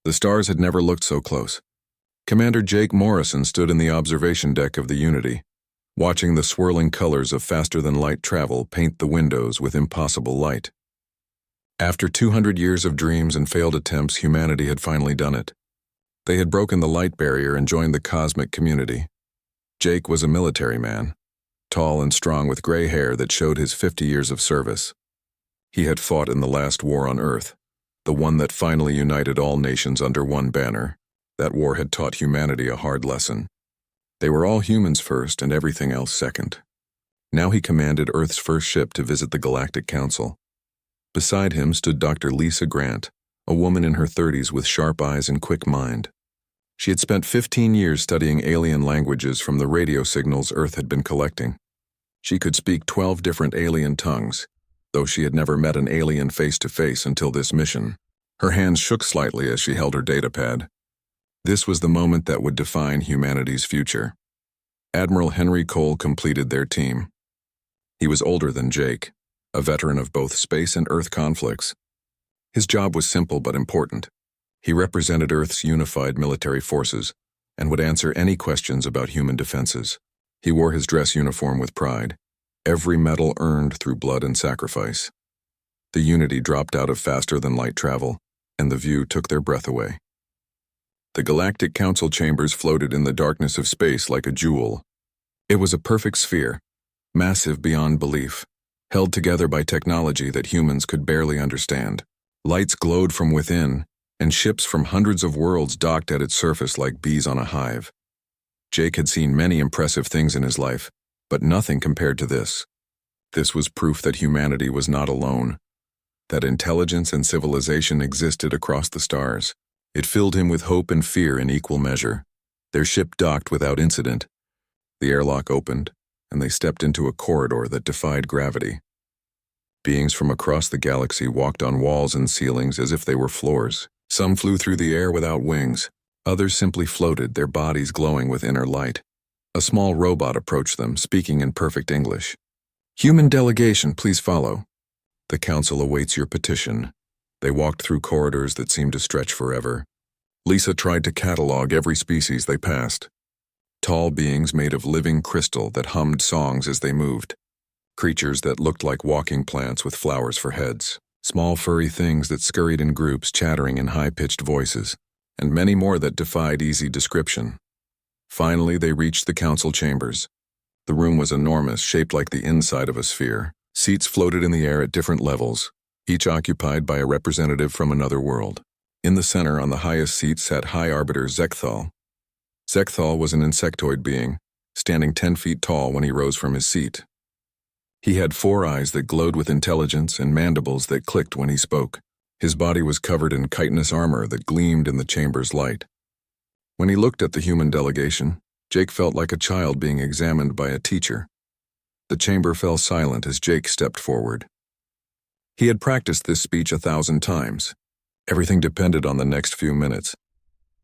The stars had never looked so close. Commander Jake Morrison stood in the observation deck of the Unity, watching the swirling colors of faster-than-light travel paint the windows with impossible light. After 200 years of dreams and failed attempts, humanity had finally done it. They had broken the light barrier and joined the cosmic community. Jake was a military man, tall and strong with gray hair that showed his 50 years of service. He had fought in the last war on Earth, the one that finally united all nations under one banner. That war had taught humanity a hard lesson. They were all humans first and everything else second. Now he commanded Earth's first ship to visit the Galactic Council. Beside him stood Dr. Lisa Grant, a woman in her 30s with sharp eyes and quick mind. She had spent 15 years studying alien languages from the radio signals Earth had been collecting. She could speak 12 different alien tongues, though she had never met an alien face-to-face until this mission. Her hands shook slightly as she held her datapad. This was the moment that would define humanity's future. Admiral Henry Cole completed their team. He was older than Jake, a veteran of both space and Earth conflicts. His job was simple but important. He represented Earth's unified military forces and would answer any questions about human defenses. He wore his dress uniform with pride, every medal earned through blood and sacrifice. The Unity dropped out of faster-than-light travel, and the view took their breath away. The Galactic Council chambers floated in the darkness of space like a jewel. It was a perfect sphere, massive beyond belief, held together by technology that humans could barely understand. Lights glowed from within, and ships from hundreds of worlds docked at its surface like bees on a hive. Jake had seen many impressive things in his life, but nothing compared to this. This was proof that humanity was not alone, that intelligence and civilization existed across the stars. It filled him with hope and fear in equal measure. Their ship docked without incident. The airlock opened, and they stepped into a corridor that defied gravity. Beings from across the galaxy walked on walls and ceilings as if they were floors. Some flew through the air without wings. Others simply floated, their bodies glowing with inner light. A small robot approached them, speaking in perfect English. "Human delegation, please follow. The Council awaits your petition." They walked through corridors that seemed to stretch forever. Lisa tried to catalog every species they passed. Tall beings made of living crystal that hummed songs as they moved. Creatures that looked like walking plants with flowers for heads. Small furry things that scurried in groups chattering in high-pitched voices, and many more that defied easy description. Finally, they reached the council chambers. The room was enormous, shaped like the inside of a sphere. Seats floated in the air at different levels, each occupied by a representative from another world. In the center, on the highest seat, sat High Arbiter Zekthal. Zekthal was an insectoid being, standing 10 feet tall when he rose from his seat. He had 4 eyes that glowed with intelligence and mandibles that clicked when he spoke. His body was covered in chitinous armor that gleamed in the chamber's light. When he looked at the human delegation, Jake felt like a child being examined by a teacher. The chamber fell silent as Jake stepped forward. He had practiced this speech 1,000 times. Everything depended on the next few minutes.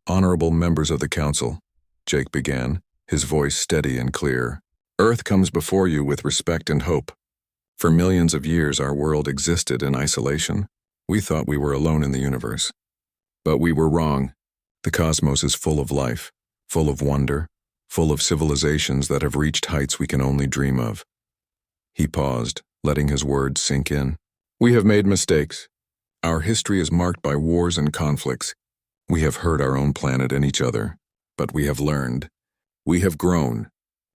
"Honorable members of the council," Jake began, his voice steady and clear. "Earth comes before you with respect and hope. For millions of years our world existed in isolation. We thought we were alone in the universe. But we were wrong. The cosmos is full of life, full of wonder, full of civilizations that have reached heights we can only dream of." He paused, letting his words sink in. "We have made mistakes. Our history is marked by wars and conflicts. We have hurt our own planet and each other, but we have learned. We have grown.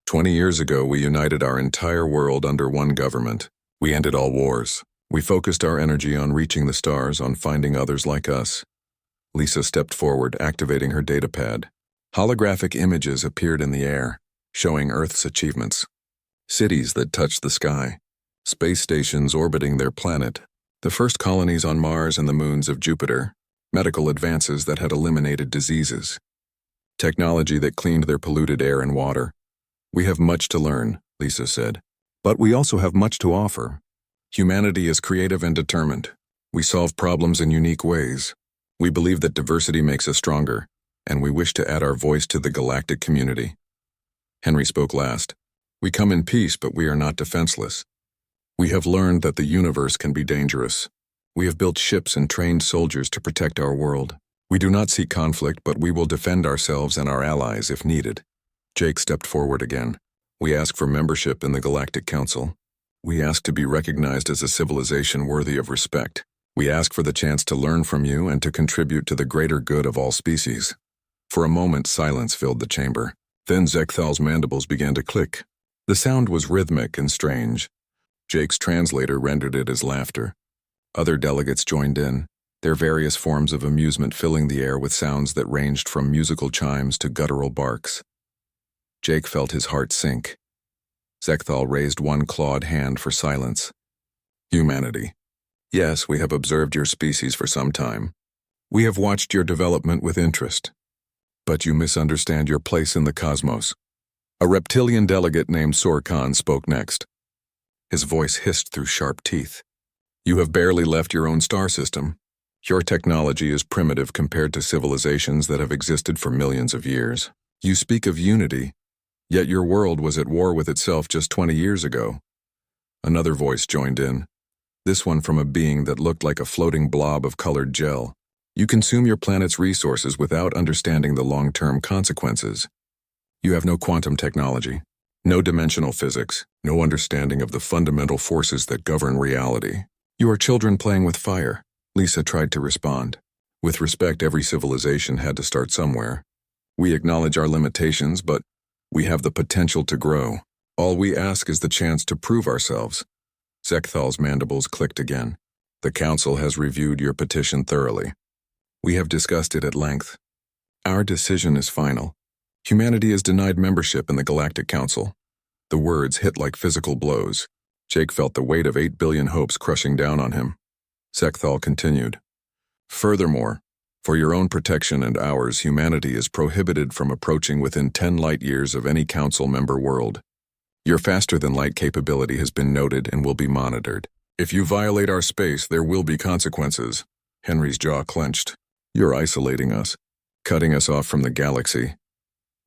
20 years ago, we united our entire world under one government. We ended all wars. We focused our energy on reaching the stars, on finding others like us." Lisa stepped forward, activating her datapad. Holographic images appeared in the air, showing Earth's achievements. Cities that touched the sky, space stations orbiting their planet, the first colonies on Mars and the moons of Jupiter, medical advances that had eliminated diseases, technology that cleaned their polluted air and water. "We have much to learn," Lisa said. "But we also have much to offer. Humanity is creative and determined. We solve problems in unique ways. We believe that diversity makes us stronger, and we wish to add our voice to the galactic community." Henry spoke last. "We come in peace, but we are not defenseless. We have learned that the universe can be dangerous. We have built ships and trained soldiers to protect our world. We do not seek conflict, but we will defend ourselves and our allies if needed. Jake stepped forward again. We ask for membership in the Galactic Council. We ask to be recognized as a civilization worthy of respect. We ask for the chance to learn from you and to contribute to the greater good of all species. For a moment, silence filled the chamber. Then Zekthal's mandibles began to click. The sound was rhythmic and strange. Jake's translator rendered it as laughter. Other delegates joined in, their various forms of amusement filling the air with sounds that ranged from musical chimes to guttural barks. Jake felt his heart sink. Zekthal raised one clawed hand for silence. Humanity. Yes, we have observed your species for some time. We have watched your development with interest. But you misunderstand your place in the cosmos. A reptilian delegate named Sorkan spoke next. His voice hissed through sharp teeth. You have barely left your own star system. Your technology is primitive compared to civilizations that have existed for millions of years. You speak of unity, yet your world was at war with itself just 20 years ago. Another voice joined in, this one from a being that looked like a floating blob of colored gel. You consume your planet's resources without understanding the long-term consequences. You have no quantum technology, no dimensional physics, no understanding of the fundamental forces that govern reality. You are children playing with fire. Lisa tried to respond. With respect, every civilization had to start somewhere. We acknowledge our limitations, but we have the potential to grow. All we ask is the chance to prove ourselves. Zekthal's mandibles clicked again. The Council has reviewed your petition thoroughly. We have discussed it at length. Our decision is final. Humanity is denied membership in the Galactic Council. The words hit like physical blows. Jake felt the weight of 8 billion hopes crushing down on him. Zekthal continued. Furthermore, for your own protection and ours, humanity is prohibited from approaching within 10 light-years of any Council member world. Your faster-than-light capability has been noted and will be monitored. If you violate our space, there will be consequences. Henry's jaw clenched. You're isolating us, cutting us off from the galaxy.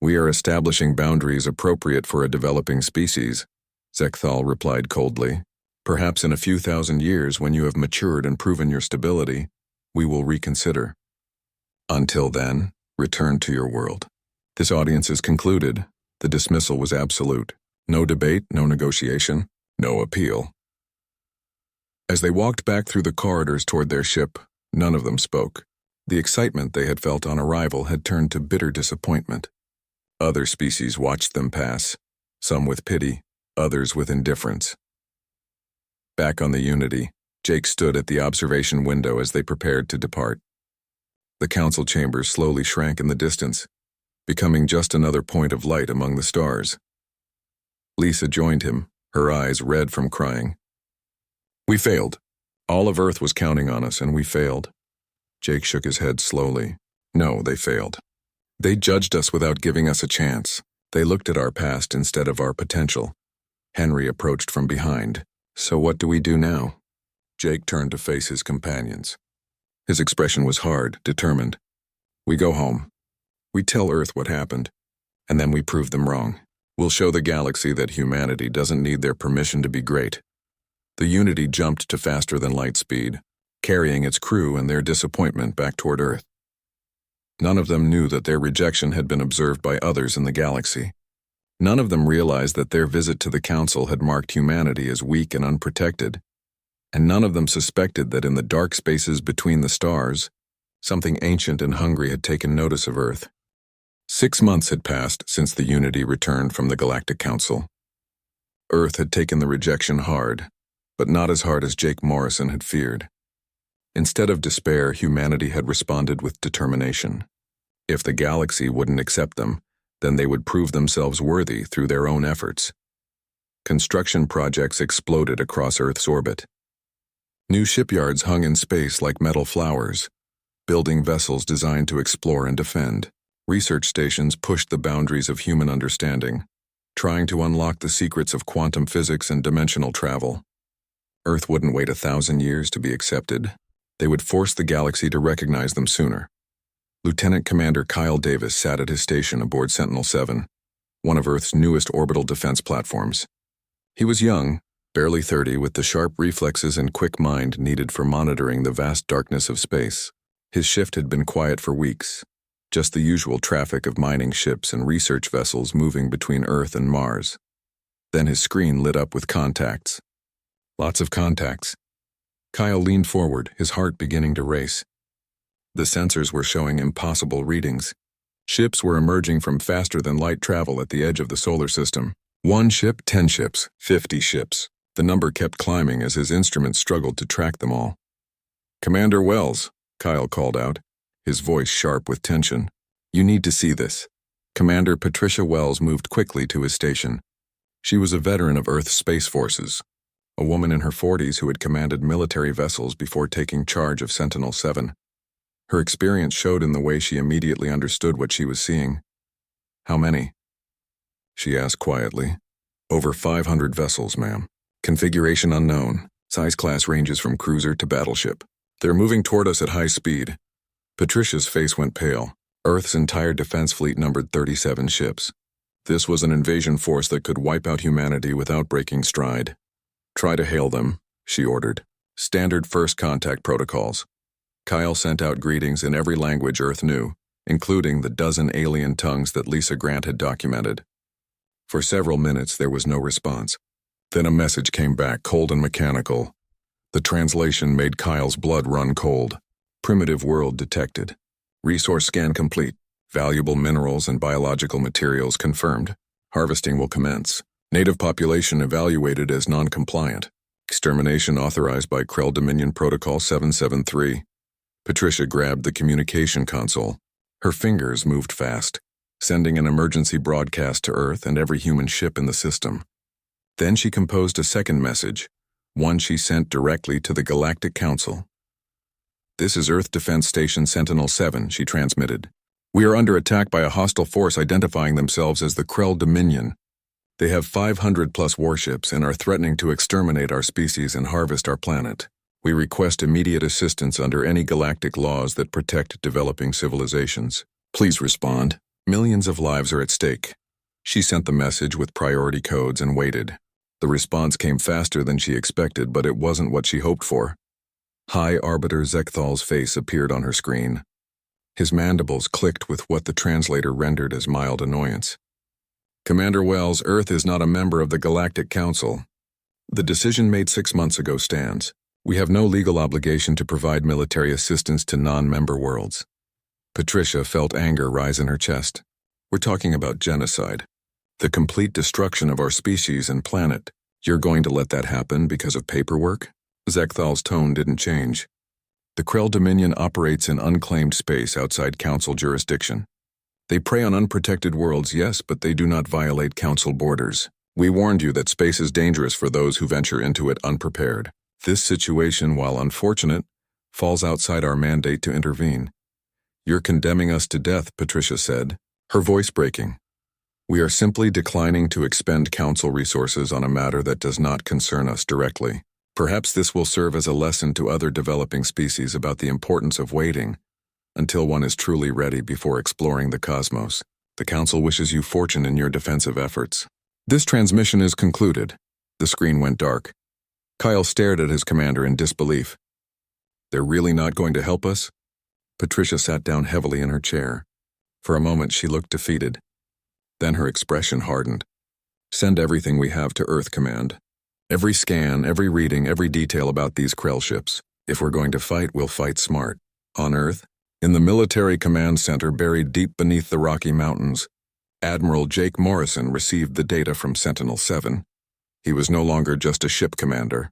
We are establishing boundaries appropriate for a developing species, Zekthal replied coldly. Perhaps in a few thousand years, when you have matured and proven your stability, we will reconsider. Until then, return to your world. This audience is concluded. The dismissal was absolute. No debate, no negotiation, no appeal. As they walked back through the corridors toward their ship, none of them spoke. The excitement they had felt on arrival had turned to bitter disappointment. Other species watched them pass, some with pity, others with indifference. Back on the Unity, Jake stood at the observation window as they prepared to depart. The council chambers slowly shrank in the distance, becoming just another point of light among the stars. Lisa joined him, her eyes red from crying. We failed. All of Earth was counting on us, and we failed. Jake shook his head slowly. No, they failed. They judged us without giving us a chance. They looked at our past instead of our potential. Henry approached from behind. So what do we do now? Jake turned to face his companions. His expression was hard, determined. We go home. We tell Earth what happened, and then we prove them wrong. We'll show the galaxy that humanity doesn't need their permission to be great. The Unity jumped to faster-than-light speed, carrying its crew and their disappointment back toward Earth. None of them knew that their rejection had been observed by others in the galaxy. None of them realized that their visit to the Council had marked humanity as weak and unprotected, and none of them suspected that in the dark spaces between the stars, something ancient and hungry had taken notice of Earth. 6 months had passed since the Unity returned from the Galactic Council. Earth had taken the rejection hard, but not as hard as Jake Morrison had feared. Instead of despair, humanity had responded with determination. If the galaxy wouldn't accept them, then they would prove themselves worthy through their own efforts. Construction projects exploded across Earth's orbit. New shipyards hung in space like metal flowers, building vessels designed to explore and defend. Research stations pushed the boundaries of human understanding, trying to unlock the secrets of quantum physics and dimensional travel. Earth wouldn't wait 1,000 years to be accepted. They would force the galaxy to recognize them sooner. Lieutenant Commander Kyle Davis sat at his station aboard Sentinel-7, one of Earth's newest orbital defense platforms. He was young, barely 30, with the sharp reflexes and quick mind needed for monitoring the vast darkness of space. His shift had been quiet for weeks, just the usual traffic of mining ships and research vessels moving between Earth and Mars. Then his screen lit up with contacts. Lots of contacts. Kyle leaned forward, his heart beginning to race. The sensors were showing impossible readings. Ships were emerging from faster-than-light travel at the edge of the solar system. 1 ship, 10 ships, 50 ships. The number kept climbing as his instruments struggled to track them all. "Commander Wells," Kyle called out, his voice sharp with tension. "You need to see this." Commander Patricia Wells moved quickly to his station. She was a veteran of Earth's space forces, a woman in her 40s who had commanded military vessels before taking charge of Sentinel-7. Her experience showed in the way she immediately understood what she was seeing. "How many?" she asked quietly. "Over 500 vessels, ma'am. Configuration unknown. Size class ranges from cruiser to battleship. They're moving toward us at high speed." Patricia's face went pale. Earth's entire defense fleet numbered 37 ships. This was an invasion force that could wipe out humanity without breaking stride. "Try to hail them," she ordered. "Standard first contact protocols." Kyle sent out greetings in every language Earth knew, including the dozen alien tongues that Lisa Grant had documented. For several minutes there was no response. Then a message came back, cold and mechanical. The translation made Kyle's blood run cold. "Primitive world detected. Resource scan complete. Valuable minerals and biological materials confirmed. Harvesting will commence. Native population evaluated as non-compliant. Extermination authorized by Krell Dominion Protocol 773. Patricia grabbed the communication console. Her fingers moved fast, sending an emergency broadcast to Earth and every human ship in the system. Then she composed a second message, one she sent directly to the Galactic Council. "This is Earth Defense Station Sentinel-7, she transmitted. "We are under attack by a hostile force identifying themselves as the Krell Dominion. They have 500+ warships and are threatening to exterminate our species and harvest our planet. We request immediate assistance under any galactic laws that protect developing civilizations. Please respond. Millions of lives are at stake." She sent the message with priority codes and waited. The response came faster than she expected, but it wasn't what she hoped for. High Arbiter Zekthal's face appeared on her screen. His mandibles clicked with what the translator rendered as mild annoyance. "Commander Wells, Earth is not a member of the Galactic Council. The decision made 6 months ago stands. We have no legal obligation to provide military assistance to non-member worlds." Patricia felt anger rise in her chest. "We're talking about genocide. The complete destruction of our species and planet. You're going to let that happen because of paperwork?" Zekthal's tone didn't change. "The Krell Dominion operates in unclaimed space outside Council jurisdiction. They prey on unprotected worlds, yes, but they do not violate Council borders. We warned you that space is dangerous for those who venture into it unprepared. This situation, while unfortunate, falls outside our mandate to intervene." "You're condemning us to death," Patricia said, her voice breaking. "We are simply declining to expend Council resources on a matter that does not concern us directly. Perhaps this will serve as a lesson to other developing species about the importance of waiting until one is truly ready before exploring the cosmos. The Council wishes you fortune in your defensive efforts." "This transmission is concluded." The screen went dark. Kyle stared at his commander in disbelief. "They're really not going to help us?" Patricia sat down heavily in her chair. For a moment she looked defeated. Then her expression hardened. "Send everything we have to Earth Command. Every scan, every reading, every detail about these Krell ships. If we're going to fight, we'll fight smart. On Earth, in the military command center buried deep beneath the Rocky Mountains, Admiral Jake Morrison received the data from Sentinel-7. He was no longer just a ship commander.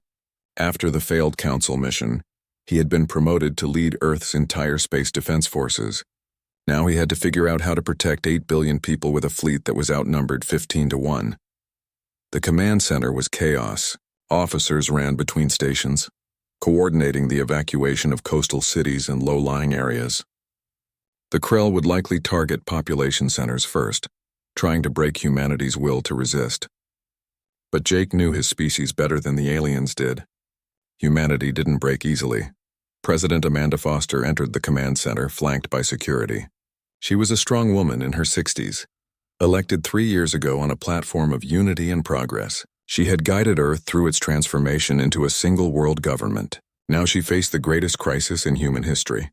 After the failed Council mission, he had been promoted to lead Earth's entire space defense forces. Now he had to figure out how to protect 8 billion people with a fleet that was outnumbered 15-1. The command center was chaos. Officers ran between stations, coordinating the evacuation of coastal cities and low-lying areas. The Krell would likely target population centers first, trying to break humanity's will to resist. But Jake knew his species better than the aliens did. Humanity didn't break easily. President Amanda Foster entered the command center, flanked by security. She was a strong woman in her 60s. Elected 3 years ago on a platform of unity and progress, she had guided Earth through its transformation into a single world government. Now she faced the greatest crisis in human history.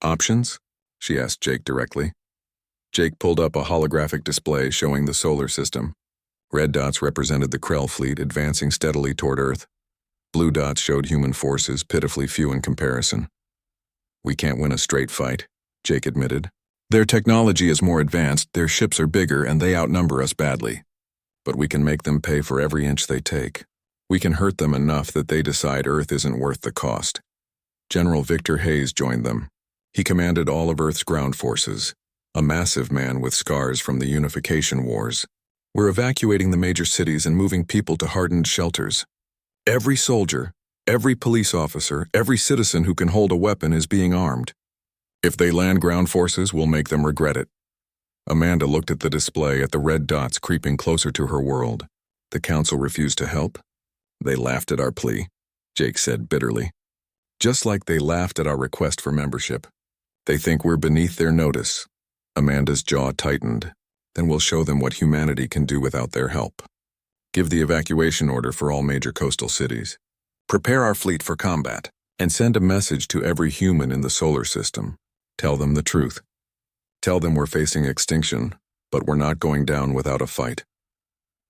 Options? She asked Jake directly. Jake pulled up a holographic display showing the solar system. Red dots represented the Krell fleet advancing steadily toward Earth. Blue dots showed human forces, pitifully few in comparison. We can't win a straight fight, Jake admitted. Their technology is more advanced, their ships are bigger, and they outnumber us badly. But we can make them pay for every inch they take. We can hurt them enough that they decide Earth isn't worth the cost. General Victor Hayes joined them. He commanded all of Earth's ground forces, a massive man with scars from the unification wars. We're evacuating the major cities and moving people to hardened shelters. Every soldier, every police officer, every citizen who can hold a weapon is being armed. If they land ground forces, we'll make them regret it. Amanda looked at the display at the red dots creeping closer to her world. The council refused to help. They laughed at our plea, Jake said bitterly. Just like they laughed at our request for membership. They think we're beneath their notice. Amanda's jaw tightened. Then we'll show them what humanity can do without their help. Give the evacuation order for all major coastal cities. Prepare our fleet for combat, and send a message to every human in the solar system. Tell them the truth. Tell them we're facing extinction, but we're not going down without a fight.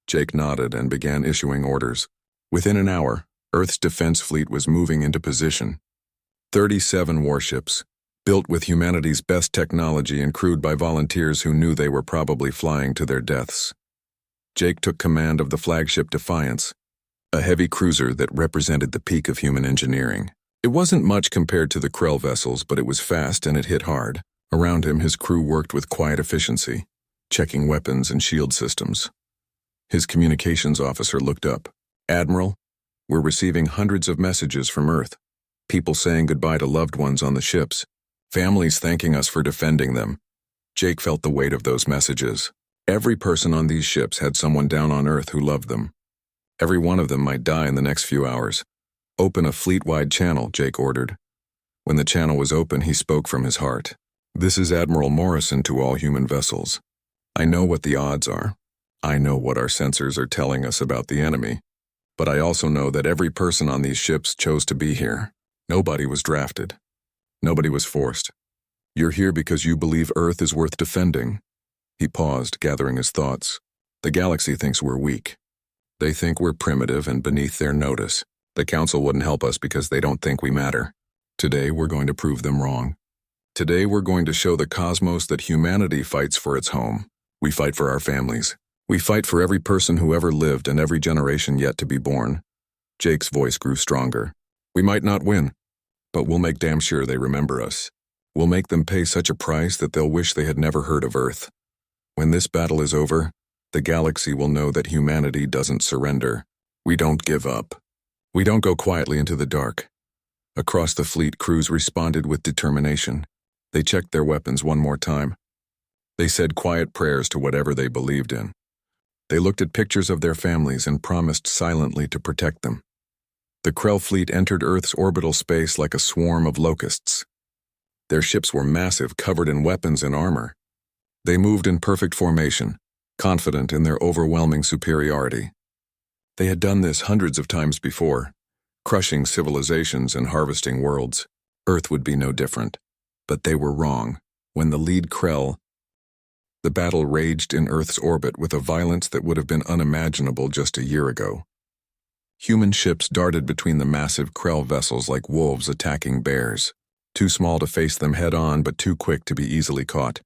Jake nodded and began issuing orders. Within an hour, Earth's defense fleet was moving into position. 37 warships, built with humanity's best technology and crewed by volunteers who knew they were probably flying to their deaths. Jake took command of the flagship Defiance, a heavy cruiser that represented the peak of human engineering. It wasn't much compared to the Krell vessels, but it was fast and it hit hard. Around him, his crew worked with quiet efficiency, checking weapons and shield systems. His communications officer looked up. Admiral, we're receiving hundreds of messages from Earth. People saying goodbye to loved ones on the ships. Families thanking us for defending them. Jake felt the weight of those messages. Every person on these ships had someone down on Earth who loved them. Every one of them might die in the next few hours. Open a fleet-wide channel, Jake ordered. When the channel was open, he spoke from his heart. This is Admiral Morrison to all human vessels. I know what the odds are. I know what our sensors are telling us about the enemy. But I also know that every person on these ships chose to be here. Nobody was drafted. Nobody was forced. You're here because you believe Earth is worth defending. He paused, gathering his thoughts. The galaxy thinks we're weak. They think we're primitive and beneath their notice. The council wouldn't help us because they don't think we matter. Today, we're going to prove them wrong. Today, we're going to show the cosmos that humanity fights for its home. We fight for our families. We fight for every person who ever lived and every generation yet to be born. Jake's voice grew stronger. We might not win, but we'll make damn sure they remember us. We'll make them pay such a price that they'll wish they had never heard of Earth. When this battle is over, the galaxy will know that humanity doesn't surrender. We don't give up. We don't go quietly into the dark. Across the fleet, crews responded with determination. They checked their weapons one more time. They said quiet prayers to whatever they believed in. They looked at pictures of their families and promised silently to protect them. The Krell fleet entered Earth's orbital space like a swarm of locusts. Their ships were massive, covered in weapons and armor. They moved in perfect formation, confident in their overwhelming superiority. They had done this hundreds of times before, crushing civilizations and harvesting worlds. Earth would be no different. But they were wrong. When the lead Krell, the battle raged in Earth's orbit with a violence that would have been unimaginable just a year ago. Human ships darted between the massive Krell vessels like wolves attacking bears, too small to face them head-on but too quick to be easily caught.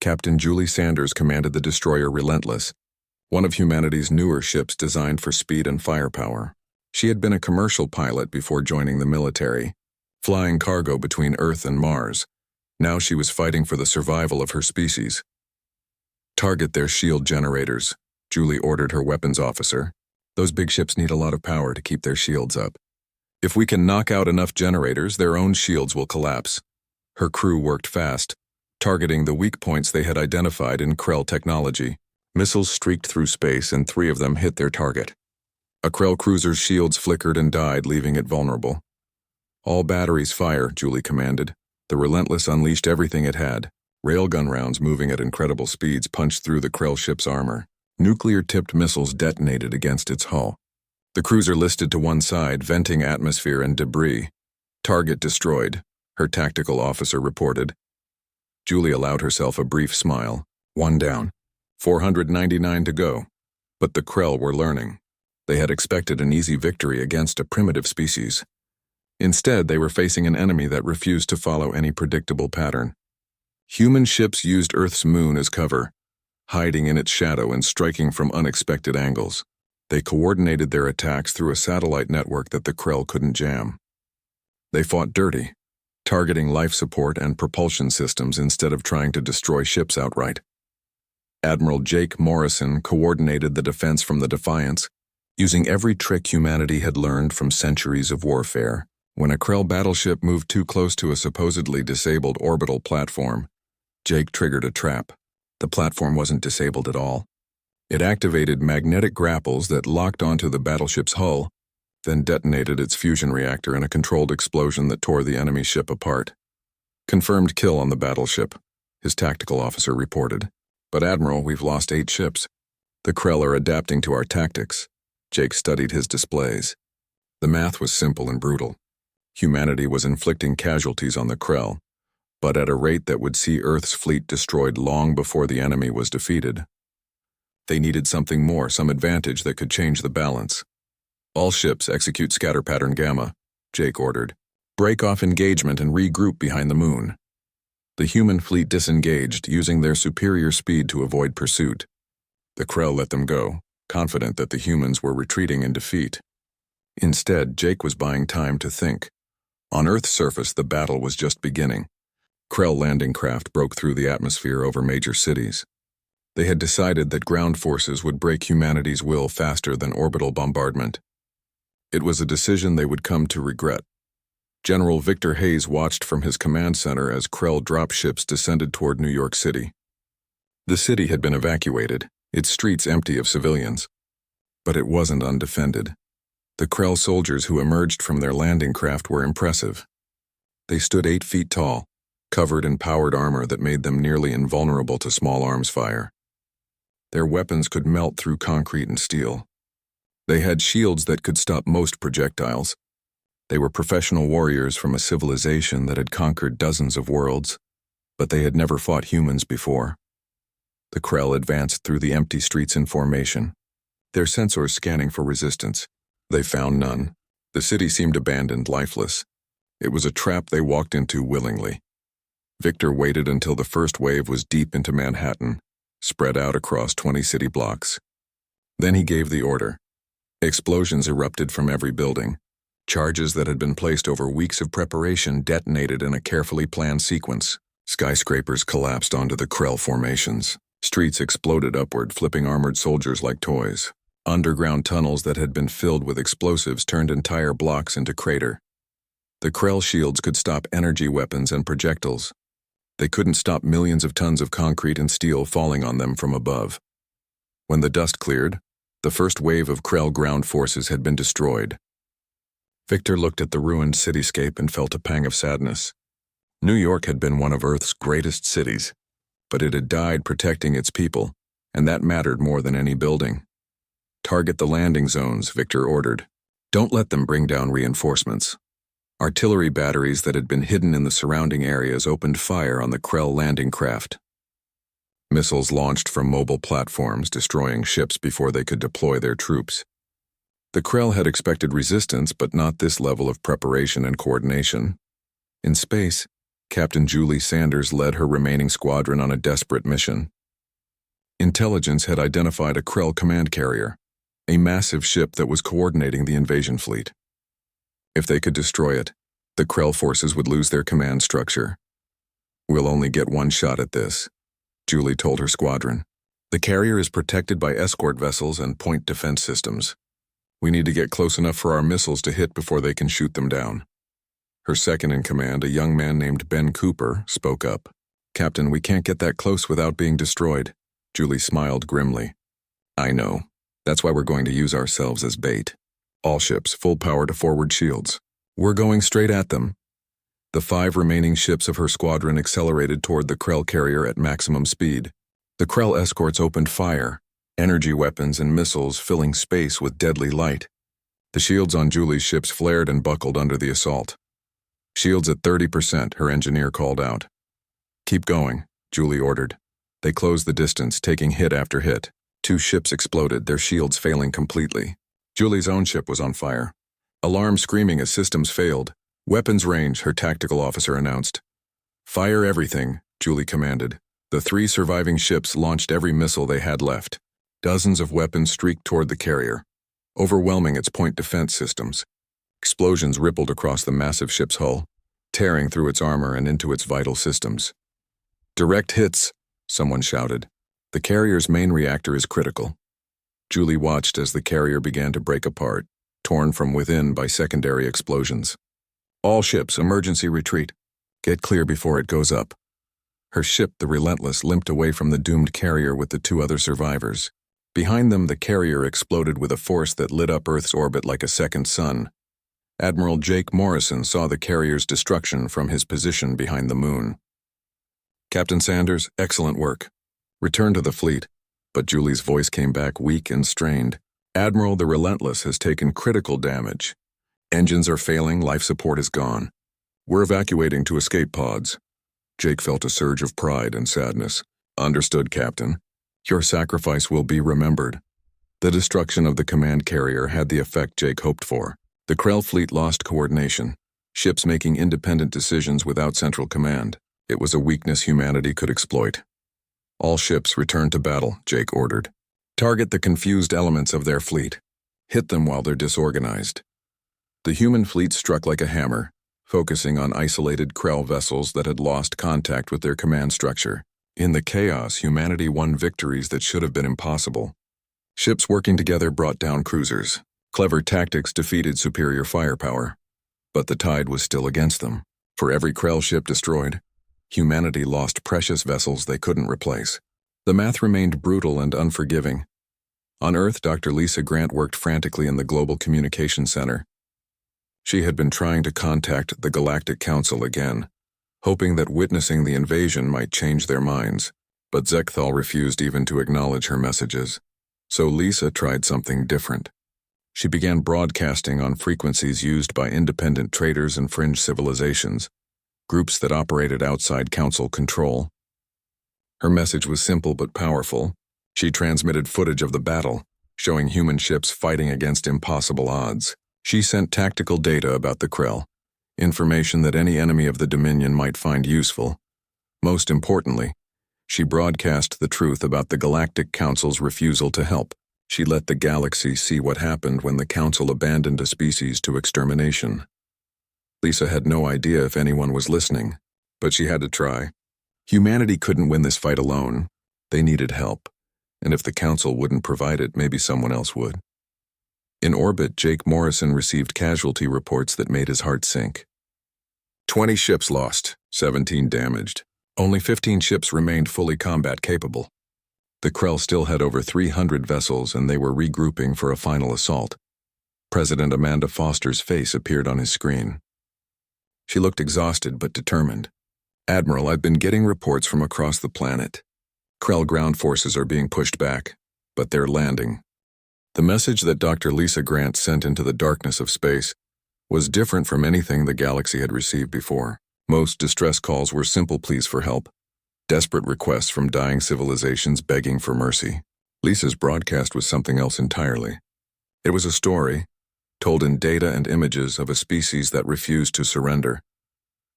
Captain Julie Sanders commanded the destroyer Relentless, one of humanity's newer ships designed for speed and firepower. She had been a commercial pilot before joining the military, flying cargo between Earth and Mars. Now she was fighting for the survival of her species. Target their shield generators, Julie ordered her weapons officer. Those big ships need a lot of power to keep their shields up. If we can knock out enough generators, their own shields will collapse. Her crew worked fast, targeting the weak points they had identified in Krell technology. Missiles streaked through space and 3 of them hit their target. A Krell cruiser's shields flickered and died, leaving it vulnerable. All batteries fire, Julie commanded. The Relentless unleashed everything it had. Railgun rounds moving at incredible speeds punched through the Krell ship's armor. Nuclear-tipped missiles detonated against its hull. The cruiser listed to one side, venting atmosphere and debris. Target destroyed. her tactical officer reported. Julie allowed herself a brief smile. 1 down. 499 to go. But the Krell were learning. They had expected an easy victory against a primitive species. Instead, they were facing an enemy that refused to follow any predictable pattern. Human ships used Earth's moon as cover, hiding in its shadow and striking from unexpected angles. They coordinated their attacks through a satellite network that the Krell couldn't jam. They fought dirty, targeting life support and propulsion systems instead of trying to destroy ships outright. Admiral Jake Morrison coordinated the defense from the Defiance, using every trick humanity had learned from centuries of warfare. When a Krell battleship moved too close to a supposedly disabled orbital platform, Jake triggered a trap. The platform wasn't disabled at all. It activated magnetic grapples that locked onto the battleship's hull, then detonated its fusion reactor in a controlled explosion that tore the enemy ship apart. Confirmed kill on the battleship, his tactical officer reported. But Admiral, we've lost 8 ships. The Krell are adapting to our tactics. Jake studied his displays. The math was simple and brutal. Humanity was inflicting casualties on the Krell, but at a rate that would see Earth's fleet destroyed long before the enemy was defeated. They needed something more, some advantage that could change the balance. All ships execute scatter pattern Gamma, Jake ordered. Break off engagement and regroup behind the moon. The human fleet disengaged, using their superior speed to avoid pursuit. The Krell let them go, confident that the humans were retreating in defeat. Instead, Jake was buying time to think. On Earth's surface, the battle was just beginning. Krell landing craft broke through the atmosphere over major cities. They had decided that ground forces would break humanity's will faster than orbital bombardment. It was a decision they would come to regret. General Victor Hayes watched from his command center as Krell dropships descended toward New York City. The city had been evacuated, its streets empty of civilians. But it wasn't undefended. The Krell soldiers who emerged from their landing craft were impressive. They stood 8 feet tall, covered in powered armor that made them nearly invulnerable to small arms fire. Their weapons could melt through concrete and steel. They had shields that could stop most projectiles. They were professional warriors from a civilization that had conquered dozens of worlds, but they had never fought humans before. The Krell advanced through the empty streets in formation, their sensors scanning for resistance. They found none. The city seemed abandoned, lifeless. It was a trap they walked into willingly. Victor waited until the first wave was deep into Manhattan, spread out across 20 city blocks. Then he gave the order. Explosions erupted from every building. Charges that had been placed over weeks of preparation detonated in a carefully planned sequence. Skyscrapers collapsed onto the Krell formations. Streets exploded upward, flipping armored soldiers like toys. Underground tunnels that had been filled with explosives turned entire blocks into crater. The Krell shields could stop energy weapons and projectiles. They couldn't stop millions of tons of concrete and steel falling on them from above. When the dust cleared, the first wave of Krell ground forces had been destroyed. Victor looked at the ruined cityscape and felt a pang of sadness. New York had been one of Earth's greatest cities, but it had died protecting its people, and that mattered more than any building. Target the landing zones, Victor ordered. Don't let them bring down reinforcements. Artillery batteries that had been hidden in the surrounding areas opened fire on the Krell landing craft. Missiles launched from mobile platforms, destroying ships before they could deploy their troops. The Krell had expected resistance, but not this level of preparation and coordination. In space, Captain Julie Sanders led her remaining squadron on a desperate mission. Intelligence had identified a Krell command carrier, a massive ship that was coordinating the invasion fleet. If they could destroy it, the Krell forces would lose their command structure. We'll only get one shot at this, Julie told her squadron. The carrier is protected by escort vessels and point defense systems. We need to get close enough for our missiles to hit before they can shoot them down. Her second-in-command, a young man named Ben Cooper, spoke up. Captain, we can't get that close without being destroyed. Julie smiled grimly. I know. That's why we're going to use ourselves as bait. All ships, full power to forward shields. We're going straight at them. The 5 remaining ships of her squadron accelerated toward the Krell carrier at maximum speed. The Krell escorts opened fire, energy weapons and missiles filling space with deadly light. The shields on Julie's ships flared and buckled under the assault. Shields at 30%, her engineer called out. Keep going, Julie ordered. They closed the distance, taking hit after hit. 2 ships exploded, their shields failing completely. Julie's own ship was on fire. Alarm screaming as systems failed. Weapons range, her tactical officer announced. Fire everything, Julie commanded. The 3 surviving ships launched every missile they had left. Dozens of weapons streaked toward the carrier, overwhelming its point defense systems. Explosions rippled across the massive ship's hull, tearing through its armor and into its vital systems. Direct hits, someone shouted. The carrier's main reactor is critical. Julie watched as the carrier began to break apart, torn from within by secondary explosions. All ships, emergency retreat. Get clear before it goes up. Her ship, the Relentless, limped away from the doomed carrier with the 2 other survivors. Behind them, the carrier exploded with a force that lit up Earth's orbit like a second sun. Admiral Jake Morrison saw the carrier's destruction from his position behind the moon. Captain Sanders, excellent work. Return to the fleet. But Julie's voice came back weak and strained. Admiral, the Relentless has taken critical damage. Engines are failing, life support is gone. We're evacuating to escape pods. Jake felt a surge of pride and sadness. Understood, Captain. Your sacrifice will be remembered. The destruction of the command carrier had the effect Jake hoped for. The Krell fleet lost coordination, ships making independent decisions without central command. It was a weakness humanity could exploit. All ships return to battle, Jake ordered. Target the confused elements of their fleet. Hit them while they're disorganized. The human fleet struck like a hammer, focusing on isolated Krell vessels that had lost contact with their command structure. In the chaos, humanity won victories that should have been impossible. Ships working together brought down cruisers. Clever tactics defeated superior firepower. But the tide was still against them. For every Krell ship destroyed, humanity lost precious vessels they couldn't replace. The math remained brutal and unforgiving. On Earth, Dr. Lisa Grant worked frantically in the Global Communications Center. She had been trying to contact the Galactic Council again, hoping that witnessing the invasion might change their minds, but Zekthal refused even to acknowledge her messages. So Lisa tried something different. She began broadcasting on frequencies used by independent traders and fringe civilizations, groups that operated outside council control. Her message was simple but powerful. She transmitted footage of the battle, showing human ships fighting against impossible odds. She sent tactical data about the Krell, information that any enemy of the Dominion might find useful. Most importantly, she broadcast the truth about the Galactic Council's refusal to help. She let the galaxy see what happened when the Council abandoned a species to extermination. Lisa had no idea if anyone was listening, but she had to try. Humanity couldn't win this fight alone. They needed help, and if the Council wouldn't provide it, maybe someone else would. In orbit, Jake Morrison received casualty reports that made his heart sink. 20 ships lost, 17 damaged. Only 15 ships remained fully combat capable. The Krell still had over 300 vessels, and they were regrouping for a final assault. President Amanda Foster's face appeared on his screen. She looked exhausted but determined. Admiral, I've been getting reports from across the planet. Krell ground forces are being pushed back, but they're landing. The message that Dr. Lisa Grant sent into the darkness of space was different from anything the galaxy had received before. Most distress calls were simple pleas for help, desperate requests from dying civilizations begging for mercy. Lisa's broadcast was something else entirely. It was a story, told in data and images of a species that refused to surrender.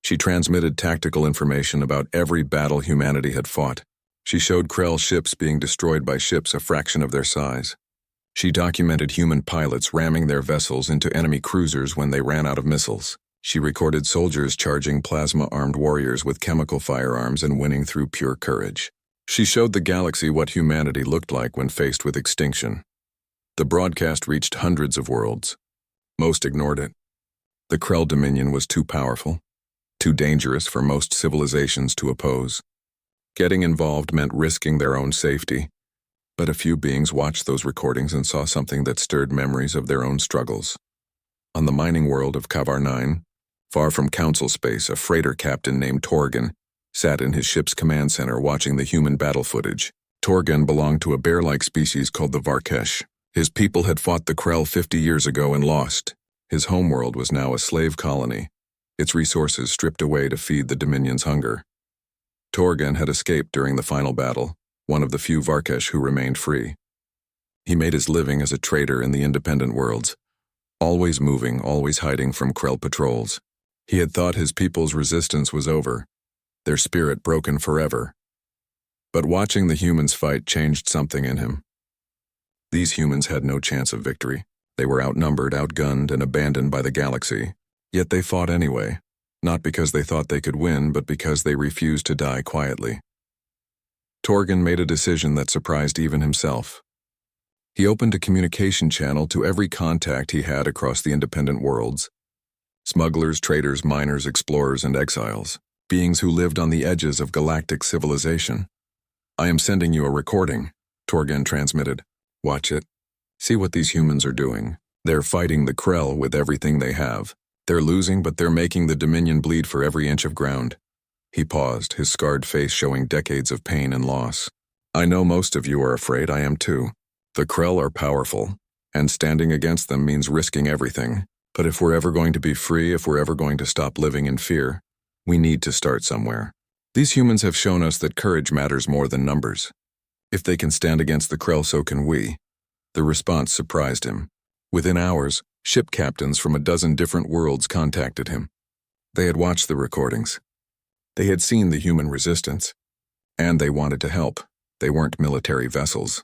She transmitted tactical information about every battle humanity had fought. She showed Krell ships being destroyed by ships a fraction of their size. She documented human pilots ramming their vessels into enemy cruisers when they ran out of missiles. She recorded soldiers charging plasma-armed warriors with chemical firearms and winning through pure courage. She showed the galaxy what humanity looked like when faced with extinction. The broadcast reached hundreds of worlds. Most ignored it. The Krell Dominion was too powerful, too dangerous for most civilizations to oppose. Getting involved meant risking their own safety. But a few beings watched those recordings and saw something that stirred memories of their own struggles. On the mining world of Kavar 9, far from council space, a freighter captain named Torgan sat in his ship's command center watching the human battle footage. Torgan belonged to a bear-like species called the Varkesh. His people had fought the Krell 50 years ago and lost. His homeworld was now a slave colony, its resources stripped away to feed the Dominion's hunger. Torgan had escaped during the final battle, one of the few Varkesh who remained free. He made his living as a trader in the independent worlds, always moving, always hiding from Krell patrols. He had thought his people's resistance was over, their spirit broken forever. But watching the humans fight changed something in him. These humans had no chance of victory. They were outnumbered, outgunned, and abandoned by the galaxy. Yet they fought anyway, not because they thought they could win, but because they refused to die quietly. Torgan made a decision that surprised even himself. He opened a communication channel to every contact he had across the independent worlds. Smugglers, traders, miners, explorers, and exiles, beings who lived on the edges of galactic civilization. "I am sending you a recording," Torgan transmitted. "Watch it. See what these humans are doing. They're fighting the Krell with everything they have. They're losing, but they're making the Dominion bleed for every inch of ground." He paused, his scarred face showing decades of pain and loss. "I know most of you are afraid. I am too. The Krell are powerful, and standing against them means risking everything. But if we're ever going to be free, if we're ever going to stop living in fear, we need to start somewhere. These humans have shown us that courage matters more than numbers. If they can stand against the Krell, so can we." The response surprised him. Within hours, ship captains from a dozen different worlds contacted him. They had watched the recordings. They had seen the human resistance. And they wanted to help. They weren't military vessels.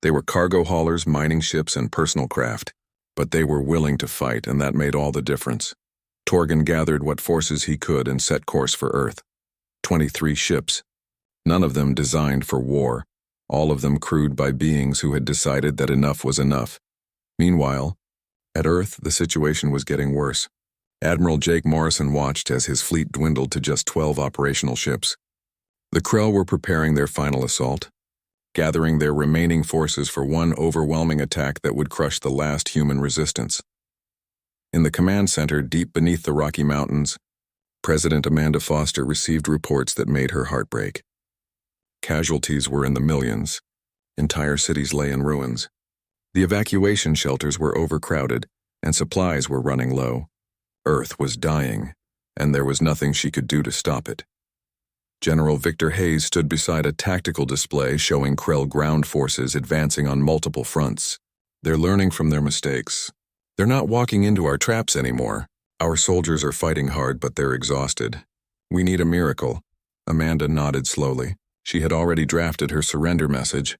They were cargo haulers, mining ships, and personal craft. But they were willing to fight, and that made all the difference. Torgan gathered what forces he could and set course for Earth. 23 ships. None of them designed for war. All of them crewed by beings who had decided that enough was enough. Meanwhile, at Earth, the situation was getting worse. Admiral Jake Morrison watched as his fleet dwindled to just 12 operational ships. The Krell were preparing their final assault, gathering their remaining forces for one overwhelming attack that would crush the last human resistance. In the command center, deep beneath the Rocky Mountains, President Amanda Foster received reports that made her heart break. Casualties were in the millions. Entire cities lay in ruins. The evacuation shelters were overcrowded, and supplies were running low. Earth was dying, and there was nothing she could do to stop it. General Victor Hayes stood beside a tactical display showing Krell ground forces advancing on multiple fronts. "They're learning from their mistakes. They're not walking into our traps anymore. Our soldiers are fighting hard, but they're exhausted. We need a miracle." Amanda nodded slowly. She had already drafted her surrender message,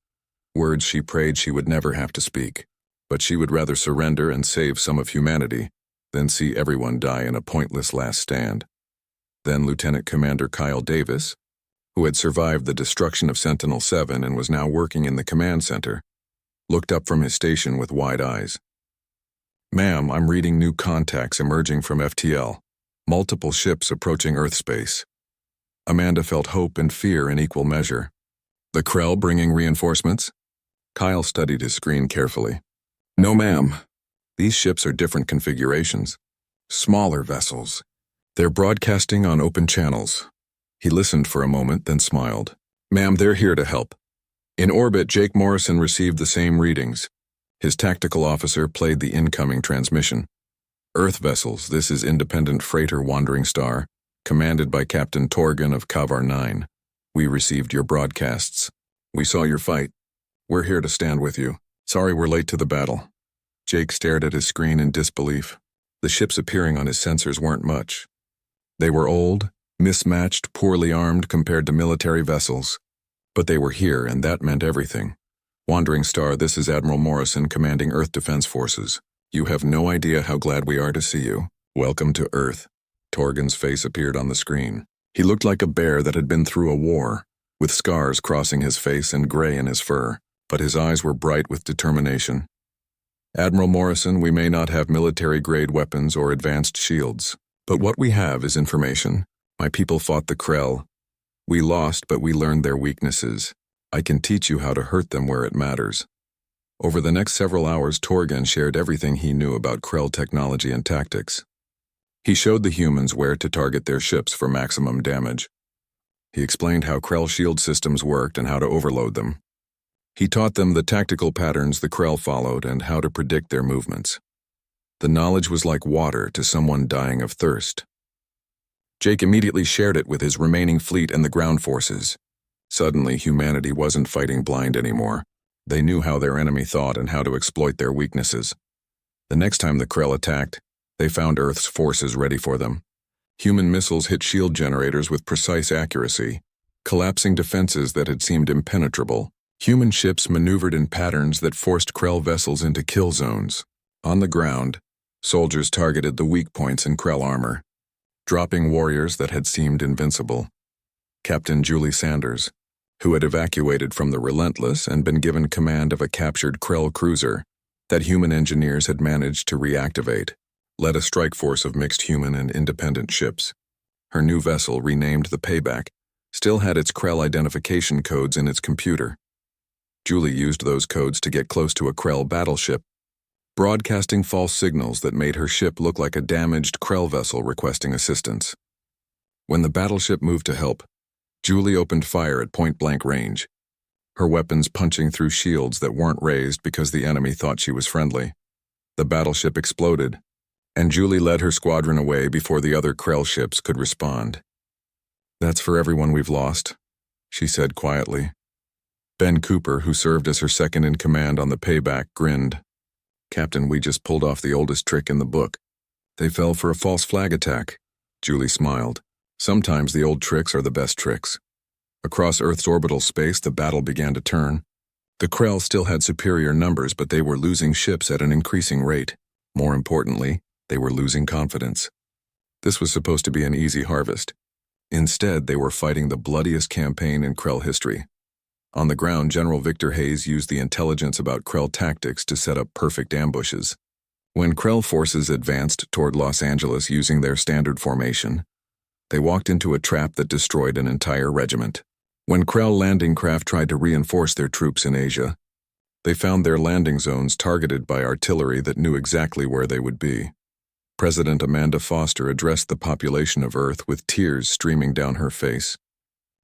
words she prayed she would never have to speak. But she would rather surrender and save some of humanity than see everyone die in a pointless last stand. Then Lieutenant Commander Kyle Davis, who had survived the destruction of Sentinel-7 and was now working in the command center, looked up from his station with wide eyes. "Ma'am, I'm reading new contacts emerging from FTL. Multiple ships approaching Earth space." Amanda felt hope and fear in equal measure. "The Krell bringing reinforcements?" Kyle studied his screen carefully. "No, ma'am. These ships are different configurations. Smaller vessels. They're broadcasting on open channels." He listened for a moment, then smiled. "Ma'am, they're here to help." In orbit, Jake Morrison received the same readings. His tactical officer played the incoming transmission. "Earth vessels, this is independent freighter Wandering Star, commanded by Captain Torgan of Kavar 9. We received your broadcasts. We saw your fight. We're here to stand with you. Sorry we're late to the battle." Jake stared at his screen in disbelief. The ships appearing on his sensors weren't much. They were old, mismatched, poorly armed compared to military vessels. But they were here, and that meant everything. "Wandering Star, this is Admiral Morrison commanding Earth Defense Forces. You have no idea how glad we are to see you. Welcome to Earth." Torgan's face appeared on the screen. He looked like a bear that had been through a war, with scars crossing his face and gray in his fur, but his eyes were bright with determination. "Admiral Morrison, we may not have military-grade weapons or advanced shields, but what we have is information. My people fought the Krell. We lost, but we learned their weaknesses. I can teach you how to hurt them where it matters." Over the next several hours, Torgan shared everything he knew about Krell technology and tactics. He showed the humans where to target their ships for maximum damage. He explained how Krell shield systems worked and how to overload them. He taught them the tactical patterns the Krell followed and how to predict their movements. The knowledge was like water to someone dying of thirst. Jake immediately shared it with his remaining fleet and the ground forces. Suddenly, humanity wasn't fighting blind anymore. They knew how their enemy thought and how to exploit their weaknesses. The next time the Krell attacked, they found Earth's forces ready for them. Human missiles hit shield generators with precise accuracy, collapsing defenses that had seemed impenetrable. Human ships maneuvered in patterns that forced Krell vessels into kill zones. On the ground, soldiers targeted the weak points in Krell armor, dropping warriors that had seemed invincible. Captain Julie Sanders, who had evacuated from the Relentless and been given command of a captured Krell cruiser that human engineers had managed to reactivate, led a strike force of mixed human and independent ships. Her new vessel, renamed the Payback, still had its Krell identification codes in its computer. Julie used those codes to get close to a Krell battleship, broadcasting false signals that made her ship look like a damaged Krell vessel requesting assistance. When the battleship moved to help, Julie opened fire at point-blank range, her weapons punching through shields that weren't raised because the enemy thought she was friendly. The battleship exploded, and Julie led her squadron away before the other Krell ships could respond. "That's for everyone we've lost," she said quietly. Ben Cooper, who served as her second-in-command on the Payback, grinned. "Captain, we just pulled off the oldest trick in the book. They fell for a false flag attack." Julie smiled. "Sometimes the old tricks are the best tricks." Across Earth's orbital space, the battle began to turn. The Krell still had superior numbers, but they were losing ships at an increasing rate. More importantly, they were losing confidence. This was supposed to be an easy harvest. Instead, they were fighting the bloodiest campaign in Krell history. On the ground, General Victor Hayes used the intelligence about Krell tactics to set up perfect ambushes. When Krell forces advanced toward Los Angeles using their standard formation, they walked into a trap that destroyed an entire regiment. When Krell landing craft tried to reinforce their troops in Asia, they found their landing zones targeted by artillery that knew exactly where they would be. President Amanda Foster addressed the population of Earth with tears streaming down her face.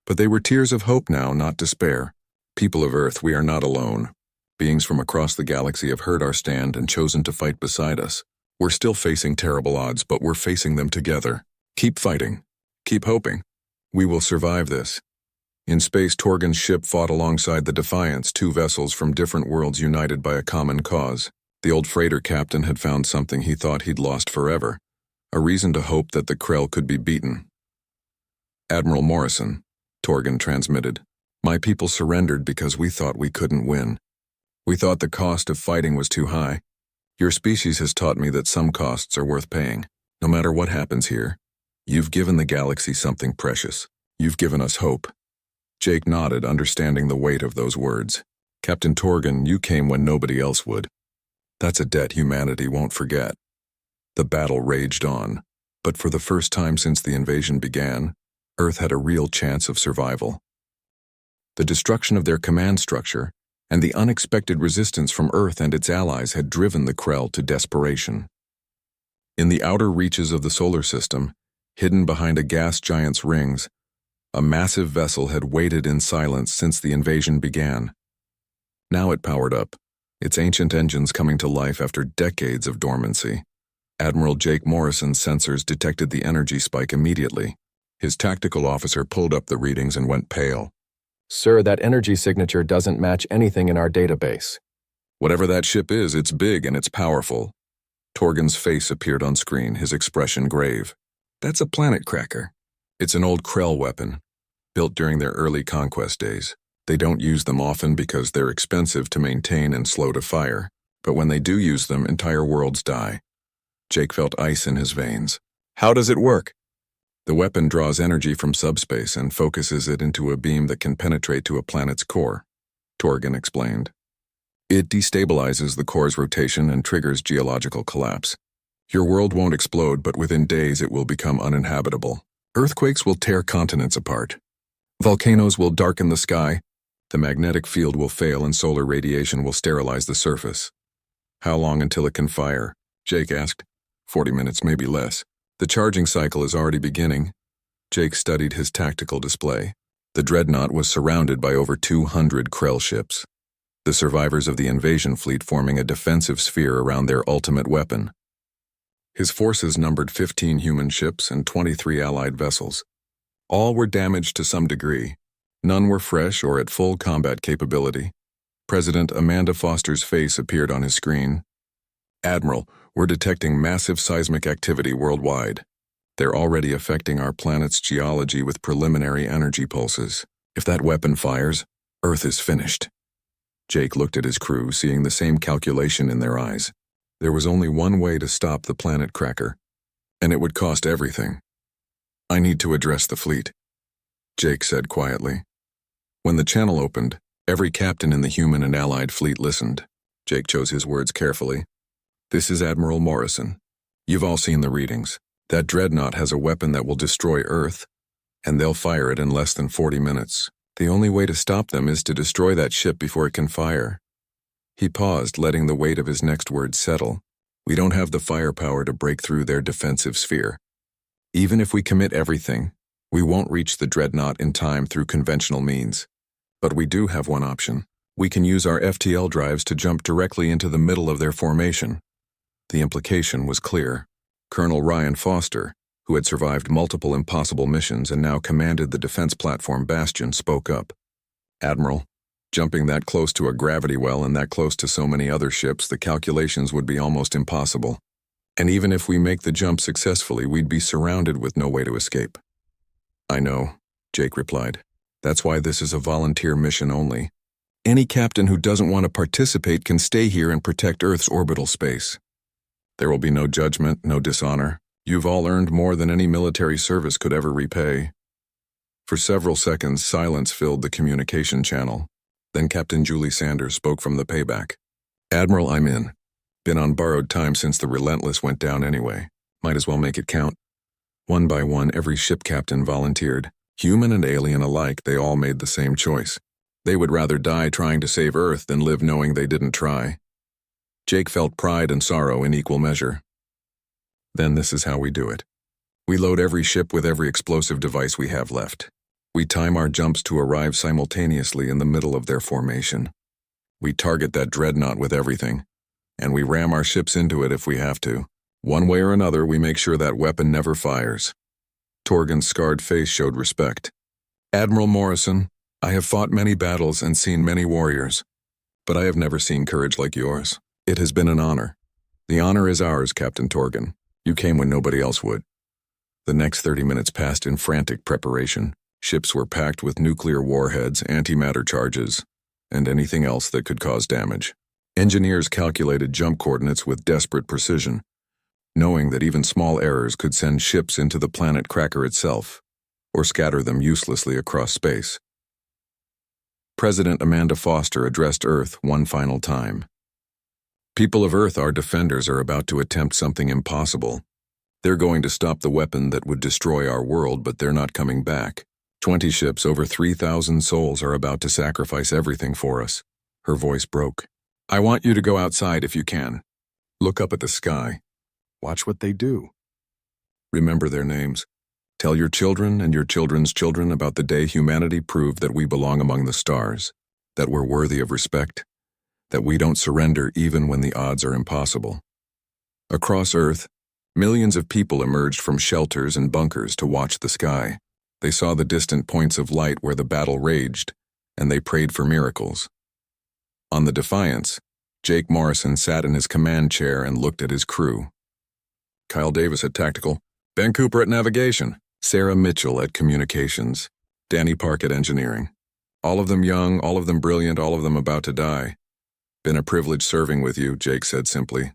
But they were tears of hope now, not despair. "People of Earth, we are not alone. Beings from across the galaxy have heard our stand and chosen to fight beside us. We're still facing terrible odds, but we're facing them together. Keep fighting. Keep hoping. We will survive this." In space, Torgan's ship fought alongside the Defiance, two vessels from different worlds united by a common cause. The old freighter captain had found something he thought he'd lost forever, a reason to hope that the Krell could be beaten. "Admiral Morrison," Torgan transmitted, "my people surrendered because we thought we couldn't win. We thought the cost of fighting was too high. Your species has taught me that some costs are worth paying. No matter what happens here, you've given the galaxy something precious. You've given us hope." Jake nodded, understanding the weight of those words. "Captain Torgan, you came when nobody else would. That's a debt humanity won't forget." The battle raged on, but for the first time since the invasion began, Earth had a real chance of survival. The destruction of their command structure and the unexpected resistance from Earth and its allies had driven the Krell to desperation. In the outer reaches of the solar system, hidden behind a gas giant's rings, a massive vessel had waited in silence since the invasion began. Now it powered up, its ancient engines coming to life after decades of dormancy. Admiral Jake Morrison's sensors detected the energy spike immediately. His tactical officer pulled up the readings and went pale. "Sir, that energy signature doesn't match anything in our database." "Whatever that ship is, it's big and it's powerful." Torgan's face appeared on screen, his expression grave. "That's a planet cracker. It's an old Krell weapon, built during their early conquest days. They don't use them often because they're expensive to maintain and slow to fire, but when they do use them, entire worlds die." Jake felt ice in his veins. "How does it work?" "The weapon draws energy from subspace and focuses it into a beam that can penetrate to a planet's core," Torgan explained. "It destabilizes the core's rotation and triggers geological collapse. Your world won't explode, but within days it will become uninhabitable. Earthquakes will tear continents apart. Volcanoes will darken the sky. The magnetic field will fail and solar radiation will sterilize the surface." "How long until it can fire?" Jake asked. 40 minutes, maybe less. "The charging cycle is already beginning." Jake studied his tactical display. The dreadnought was surrounded by over 200 Krell ships, the survivors of the invasion fleet forming a defensive sphere around their ultimate weapon. His forces numbered 15 human ships and 23 Allied vessels. All were damaged to some degree. None were fresh or at full combat capability. President Amanda Foster's face appeared on his screen. "Admiral, we're detecting massive seismic activity worldwide. They're already affecting our planet's geology with preliminary energy pulses. If that weapon fires, Earth is finished." Jake looked at his crew, seeing the same calculation in their eyes. There was only one way to stop the planet cracker, and it would cost everything. "I need to address the fleet," Jake said quietly. When the channel opened, every captain in the human and Allied fleet listened. Jake chose his words carefully. "This is Admiral Morrison. You've all seen the readings. That dreadnought has a weapon that will destroy Earth, and they'll fire it in less than 40 minutes. The only way to stop them is to destroy that ship before it can fire." He paused, letting the weight of his next words settle. "We don't have the firepower to break through their defensive sphere. Even if we commit everything, we won't reach the dreadnought in time through conventional means. But we do have one option. We can use our FTL drives to jump directly into the middle of their formation." The implication was clear. Colonel Ryan Foster, who had survived multiple impossible missions and now commanded the defense platform Bastion, spoke up. "Admiral, jumping that close to a gravity well and that close to so many other ships, the calculations would be almost impossible. And even if we make the jump successfully, we'd be surrounded with no way to escape." "I know," Jake replied. "That's why this is a volunteer mission only. Any captain who doesn't want to participate can stay here and protect Earth's orbital space. There will be no judgment, no dishonor. You've all earned more than any military service could ever repay." For several seconds, silence filled the communication channel. Then Captain Julie Sanders spoke from the payback. "Admiral, I'm in. Been on borrowed time since the Relentless went down anyway. Might as well make it count." One by one, every ship captain volunteered. Human and alien alike, they all made the same choice. They would rather die trying to save Earth than live knowing they didn't try. Jake felt pride and sorrow in equal measure. "Then this is how we do it. We load every ship with every explosive device we have left. We time our jumps to arrive simultaneously in the middle of their formation. We target that dreadnought with everything, and we ram our ships into it if we have to. One way or another, we make sure that weapon never fires." Torgan's scarred face showed respect. "Admiral Morrison, I have fought many battles and seen many warriors, but I have never seen courage like yours. It has been an honor." "The honor is ours, Captain Torgan. You came when nobody else would." The next 30 minutes passed in frantic preparation. Ships were packed with nuclear warheads, antimatter charges, and anything else that could cause damage. Engineers calculated jump coordinates with desperate precision, knowing that even small errors could send ships into the planet cracker itself, or scatter them uselessly across space. President Amanda Foster addressed Earth one final time. "People of Earth, our defenders are about to attempt something impossible. They're going to stop the weapon that would destroy our world, but they're not coming back. 20 ships, over 3,000 souls are about to sacrifice everything for us." Her voice broke. "I want you to go outside if you can. Look up at the sky. Watch what they do. Remember their names. Tell your children and your children's children about the day humanity proved that we belong among the stars, that we're worthy of respect, that we don't surrender even when the odds are impossible." Across Earth, millions of people emerged from shelters and bunkers to watch the sky. They saw the distant points of light where the battle raged, and they prayed for miracles. On the Defiance, Jake Morrison sat in his command chair and looked at his crew. Kyle Davis at Tactical, Ben Cooper at Navigation, Sarah Mitchell at Communications, Danny Park at Engineering. All of them young, all of them brilliant, all of them about to die. "Been a privilege serving with you," Jake said simply.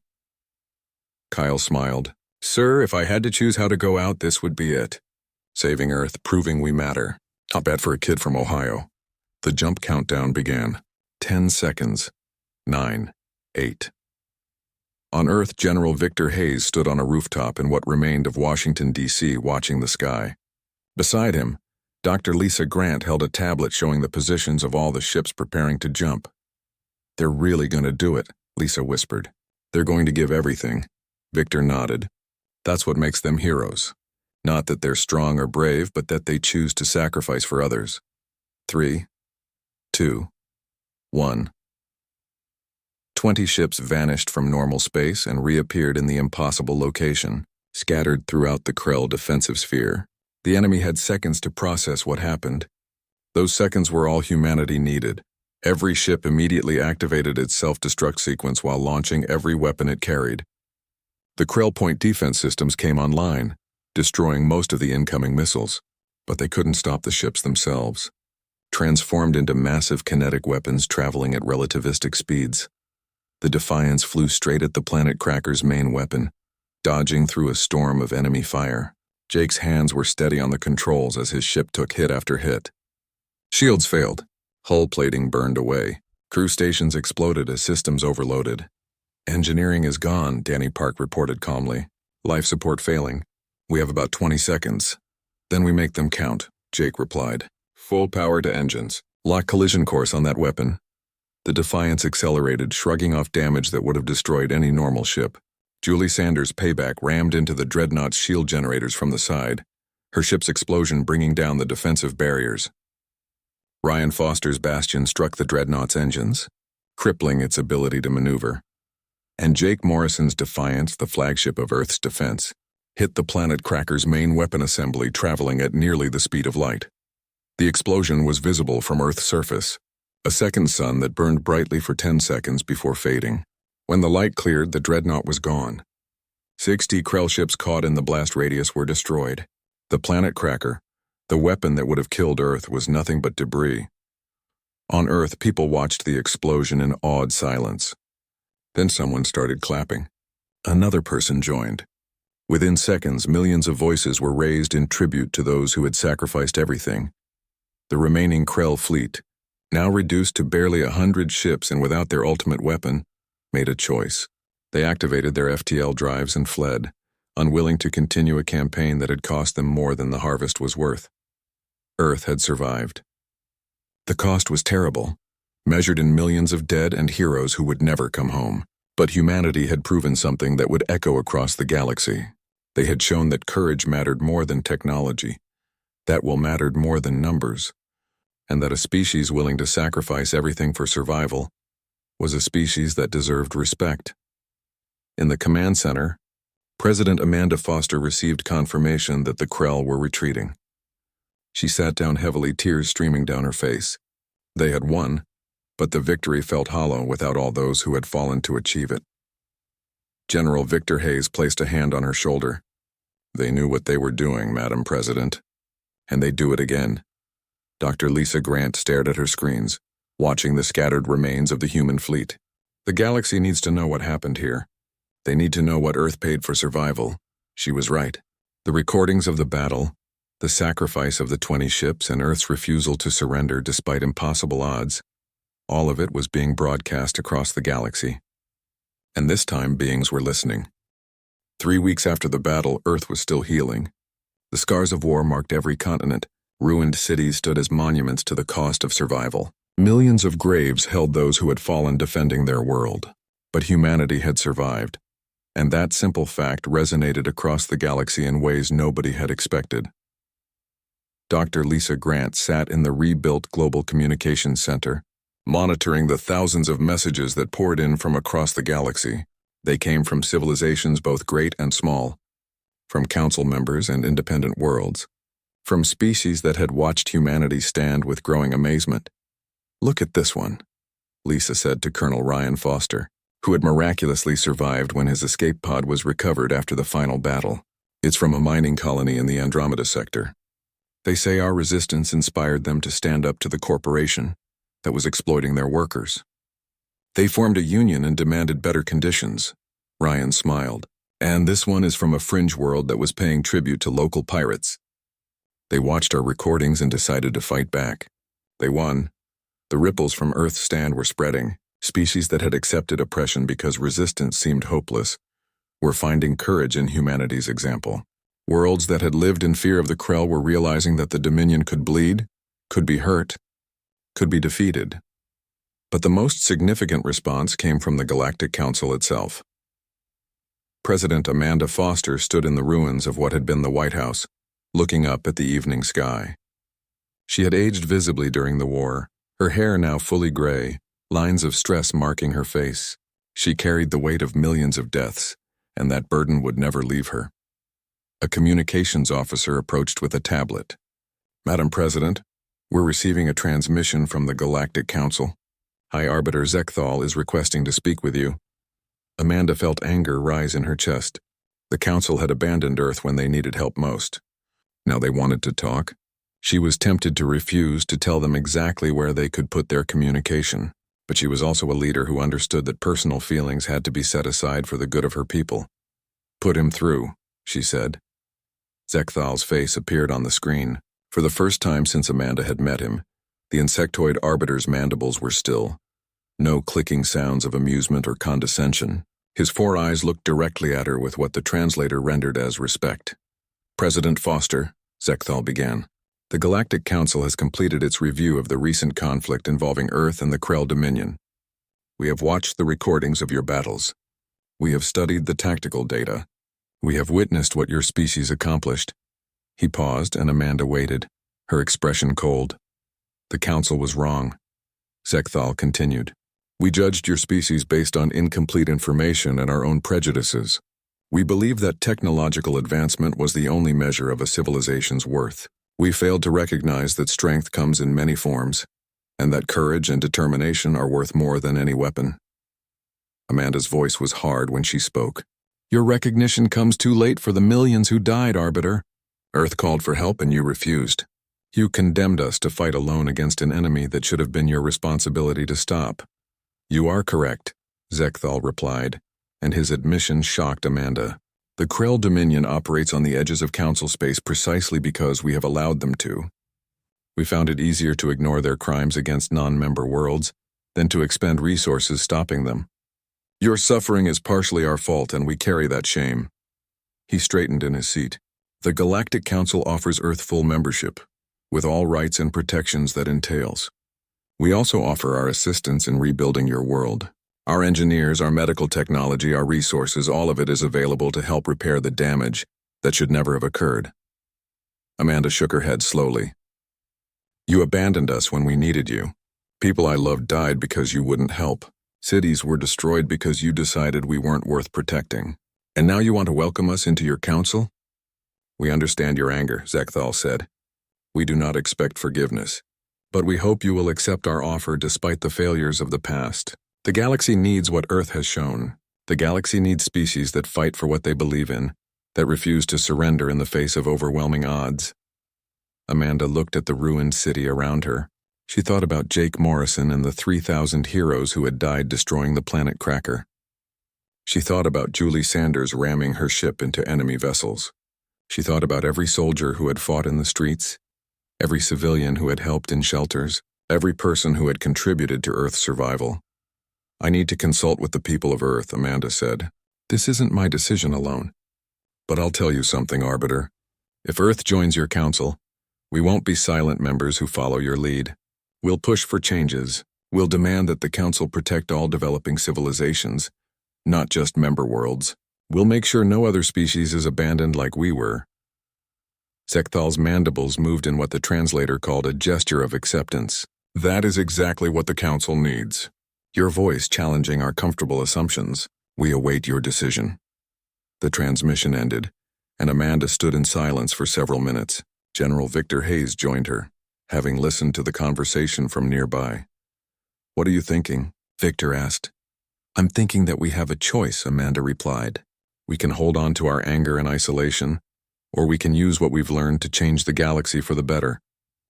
Kyle smiled. "Sir, if I had to choose how to go out, this would be it. Saving Earth, proving we matter. Not bad for a kid from Ohio." The jump countdown began. 10 seconds. 9, 8. On Earth, General Victor Hayes stood on a rooftop in what remained of Washington, D.C., watching the sky. Beside him, Dr. Lisa Grant held a tablet showing the positions of all the ships preparing to jump. "They're really going to do it," Lisa whispered. "They're going to give everything." Victor nodded. "That's what makes them heroes. Not that they're strong or brave, but that they choose to sacrifice for others." 3, 2, 1. 20 ships vanished from normal space and reappeared in the impossible location, scattered throughout the Krell defensive sphere. The enemy had seconds to process what happened. Those seconds were all humanity needed. Every ship immediately activated its self-destruct sequence while launching every weapon it carried. The Krell point defense systems came online, destroying most of the incoming missiles, but they couldn't stop the ships themselves, transformed into massive kinetic weapons traveling at relativistic speeds. The Defiance flew straight at the planet Cracker's main weapon, dodging through a storm of enemy fire. Jake's hands were steady on the controls as his ship took hit after hit. Shields failed. Hull plating burned away. Crew stations exploded as systems overloaded. "Engineering is gone," Danny Park reported calmly. "Life support failing. We have about 20 seconds. Then we make them count," Jake replied. "Full power to engines. Lock collision course on that weapon." The Defiance accelerated, shrugging off damage that would have destroyed any normal ship. Julie Sanders' Payback rammed into the Dreadnought's shield generators from the side, her ship's explosion bringing down the defensive barriers. Ryan Foster's Bastion struck the Dreadnought's engines, crippling its ability to maneuver. And Jake Morrison's Defiance, the flagship of Earth's defense, hit the planet Cracker's main weapon assembly, traveling at nearly the speed of light. The explosion was visible from Earth's surface, a second sun that burned brightly for 10 seconds before fading. When the light cleared, the Dreadnought was gone. 60 Krell ships caught in the blast radius were destroyed. The planet Cracker, the weapon that would have killed Earth, was nothing but debris. On Earth, people watched the explosion in awed silence. Then someone started clapping. Another person joined. Within seconds, millions of voices were raised in tribute to those who had sacrificed everything. The remaining Krell fleet, now reduced to barely 100 ships and without their ultimate weapon, made a choice. They activated their FTL drives and fled, unwilling to continue a campaign that had cost them more than the harvest was worth. Earth had survived. The cost was terrible, measured in millions of dead and heroes who would never come home. But humanity had proven something that would echo across the galaxy. They had shown that courage mattered more than technology, that will mattered more than numbers, and that a species willing to sacrifice everything for survival was a species that deserved respect. In the command center, President Amanda Foster received confirmation that the Krell were retreating. She sat down heavily, tears streaming down her face. They had won, but the victory felt hollow without all those who had fallen to achieve it. General Victor Hayes placed a hand on her shoulder. "They knew what they were doing, Madam President. And they'd do it again." Dr. Lisa Grant stared at her screens, watching the scattered remains of the human fleet. "The galaxy needs to know what happened here. They need to know what Earth paid for survival." She was right. The recordings of the battle, the sacrifice of the 20 ships, and Earth's refusal to surrender despite impossible odds, all of it was being broadcast across the galaxy. And this time, beings were listening. 3 weeks after the battle, Earth was still healing. The scars of war marked every continent. Ruined cities stood as monuments to the cost of survival. Millions of graves held those who had fallen defending their world. But humanity had survived. And that simple fact resonated across the galaxy in ways nobody had expected. Dr. Lisa Grant sat in the rebuilt Global Communications Center, monitoring the thousands of messages that poured in from across the galaxy. They came from civilizations both great and small, from council members and independent worlds, from species that had watched humanity stand with growing amazement. "Look at this one," Lisa said to Colonel Ryan Foster, who had miraculously survived when his escape pod was recovered after the final battle. "It's from a mining colony in the Andromeda sector. They say our resistance inspired them to stand up to the corporation that was exploiting their workers. They formed a union and demanded better conditions." Ryan smiled. "And this one is from a fringe world that was paying tribute to local pirates. They watched our recordings and decided to fight back. They won. The ripples from Earth's stand were spreading. Species that had accepted oppression because resistance seemed hopeless were finding courage in humanity's example. Worlds that had lived in fear of the Krell were realizing that the Dominion could bleed, could be hurt, could be defeated. But the most significant response came from the Galactic Council itself. President Amanda Foster stood in the ruins of what had been the White House, looking up at the evening sky. She had aged visibly during the war, her hair now fully gray, lines of stress marking her face. She carried the weight of millions of deaths, and that burden would never leave her. A communications officer approached with a tablet. "Madam President, we're receiving a transmission from the Galactic Council. High Arbiter Zekthal is requesting to speak with you." Amanda felt anger rise in her chest. The Council had abandoned Earth when they needed help most. Now they wanted to talk. She was tempted to refuse to tell them exactly where they could put their communication, but she was also a leader who understood that personal feelings had to be set aside for the good of her people. "Put him through," she said. Zekthal's face appeared on the screen. For the first time since Amanda had met him, the insectoid arbiter's mandibles were still. No clicking sounds of amusement or condescension. His four eyes looked directly at her with what the translator rendered as respect. "President Foster," Zekthal began, "the Galactic Council has completed its review of the recent conflict involving Earth and the Krell Dominion. We have watched the recordings of your battles. We have studied the tactical data. We have witnessed what your species accomplished." He paused, and Amanda waited, her expression cold. "The Council was wrong." Zekthal continued. "We judged your species based on incomplete information and our own prejudices. We believe that technological advancement was the only measure of a civilization's worth. We failed to recognize that strength comes in many forms, and that courage and determination are worth more than any weapon." Amanda's voice was hard when she spoke. "Your recognition comes too late for the millions who died, Arbiter. Earth called for help and you refused. You condemned us to fight alone against an enemy that should have been your responsibility to stop." "You are correct," Zekthal replied, and his admission shocked Amanda. "The Krell Dominion operates on the edges of Council space precisely because we have allowed them to. We found it easier to ignore their crimes against non-member worlds than to expend resources stopping them. Your suffering is partially our fault, and we carry that shame." He straightened in his seat. "The Galactic Council offers Earth full membership, with all rights and protections that entails. We also offer our assistance in rebuilding your world. Our engineers, our medical technology, our resources, all of it is available to help repair the damage that should never have occurred." Amanda shook her head slowly. "You abandoned us when we needed you. People I loved died because you wouldn't help. Cities were destroyed because you decided we weren't worth protecting. And now you want to welcome us into your council?" "We understand your anger," Zekthal said. "We do not expect forgiveness. But we hope you will accept our offer despite the failures of the past. The galaxy needs what Earth has shown. The galaxy needs species that fight for what they believe in, that refuse to surrender in the face of overwhelming odds." Amanda looked at the ruined city around her. She thought about Jake Morrison and the 3,000 heroes who had died destroying the planet Cracker. She thought about Julie Sanders ramming her ship into enemy vessels. She thought about every soldier who had fought in the streets, every civilian who had helped in shelters, every person who had contributed to Earth's survival. "I need to consult with the people of Earth," Amanda said. "This isn't my decision alone. But I'll tell you something, Arbiter. If Earth joins your council, we won't be silent members who follow your lead. We'll push for changes. We'll demand that the council protect all developing civilizations, not just member worlds. We'll make sure no other species is abandoned like we were." Zekthal's mandibles moved in what the translator called a gesture of acceptance. "That is exactly what the council needs. Your voice challenging our comfortable assumptions. We await your decision." The transmission ended, and Amanda stood in silence for several minutes. General Victor Hayes joined her, having listened to the conversation from nearby. "What are you thinking?" Victor asked. "I'm thinking that we have a choice," Amanda replied. "We can hold on to our anger and isolation, or we can use what we've learned to change the galaxy for the better.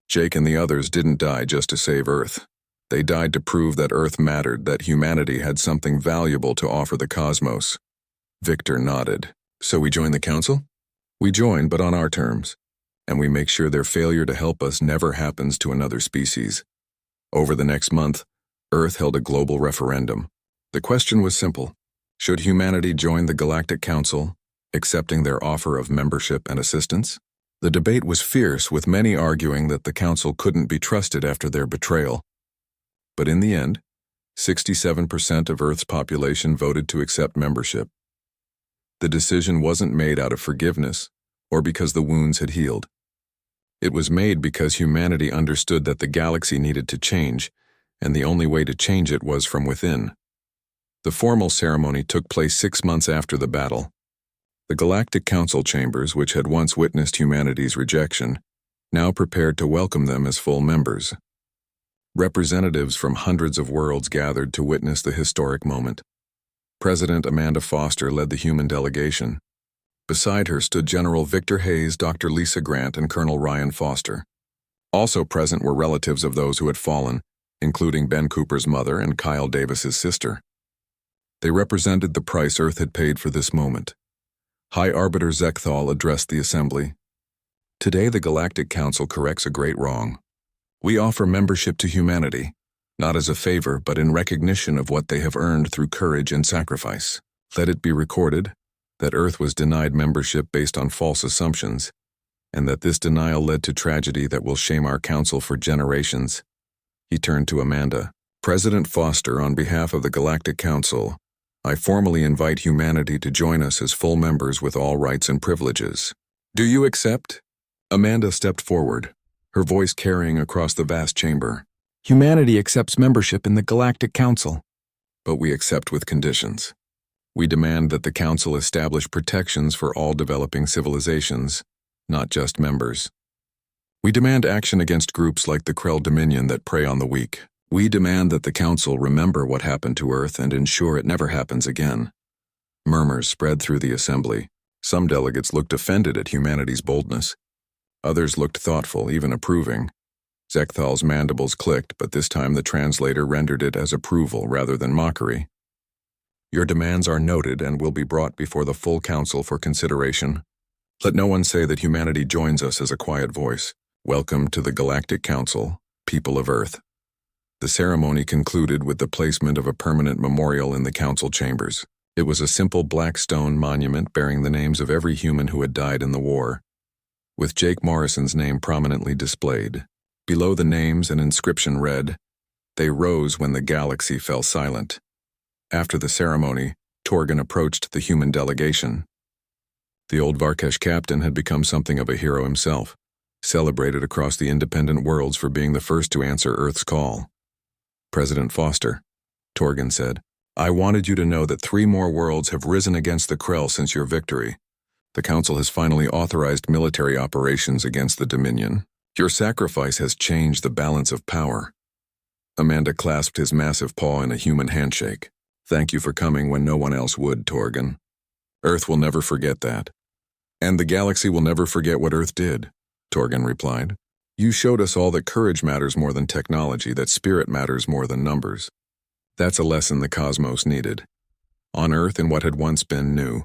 Jake and the others didn't die just to save Earth. They died to prove that Earth mattered, that humanity had something valuable to offer the cosmos." Victor nodded. "So we join the council?" "We join, but on our terms. And we make sure their failure to help us never happens to another species." Over the next month, Earth held a global referendum. The question was simple. Should humanity join the Galactic Council, accepting their offer of membership and assistance? The debate was fierce, with many arguing that the Council couldn't be trusted after their betrayal. But in the end, 67% of Earth's population voted to accept membership. The decision wasn't made out of forgiveness or because the wounds had healed. It was made because humanity understood that the galaxy needed to change, and the only way to change it was from within. The formal ceremony took place 6 months after the battle. The Galactic Council chambers, which had once witnessed humanity's rejection, now prepared to welcome them as full members. Representatives from hundreds of worlds gathered to witness the historic moment. President Amanda Foster led the human delegation. Beside her stood General Victor Hayes, Dr. Lisa Grant, and Colonel Ryan Foster. Also present were relatives of those who had fallen, including Ben Cooper's mother and Kyle Davis's sister. They represented the price Earth had paid for this moment. High Arbiter Zekthal addressed the assembly. Today the Galactic Council corrects a great wrong. We offer membership to humanity, not as a favor but in recognition of what they have earned through courage and sacrifice. Let it be recorded that Earth was denied membership based on false assumptions, and that this denial led to tragedy that will shame our council for generations. He turned to Amanda. President Foster, on behalf of the Galactic Council, I formally invite humanity to join us as full members with all rights and privileges. Do you accept? Amanda stepped forward, her voice carrying across the vast chamber. Humanity accepts membership in the Galactic Council. But we accept with conditions. We demand that the Council establish protections for all developing civilizations, not just members. We demand action against groups like the Krell Dominion that prey on the weak. We demand that the Council remember what happened to Earth and ensure it never happens again. Murmurs spread through the assembly. Some delegates looked offended at humanity's boldness. Others looked thoughtful, even approving. Zekthal's mandibles clicked, but this time the translator rendered it as approval rather than mockery. Your demands are noted and will be brought before the full Council for consideration. Let no one say that humanity joins us as a quiet voice. Welcome to the Galactic Council, people of Earth. The ceremony concluded with the placement of a permanent memorial in the council chambers. It was a simple black stone monument bearing the names of every human who had died in the war, with Jake Morrison's name prominently displayed. Below the names, an inscription read, "They rose when the galaxy fell silent." After the ceremony, Torgan approached the human delegation. The old Varkesh captain had become something of a hero himself, celebrated across the independent worlds for being the first to answer Earth's call. President Foster, Torgan said, I wanted you to know that 3 more worlds have risen against the Krell since your victory. The Council has finally authorized military operations against the Dominion. Your sacrifice has changed the balance of power. Amanda clasped his massive paw in a human handshake. Thank you for coming when no one else would, Torgan. Earth will never forget that. And the galaxy will never forget what Earth did, Torgan replied. You showed us all that courage matters more than technology, that spirit matters more than numbers. That's a lesson the cosmos needed. On Earth, in what had once been new,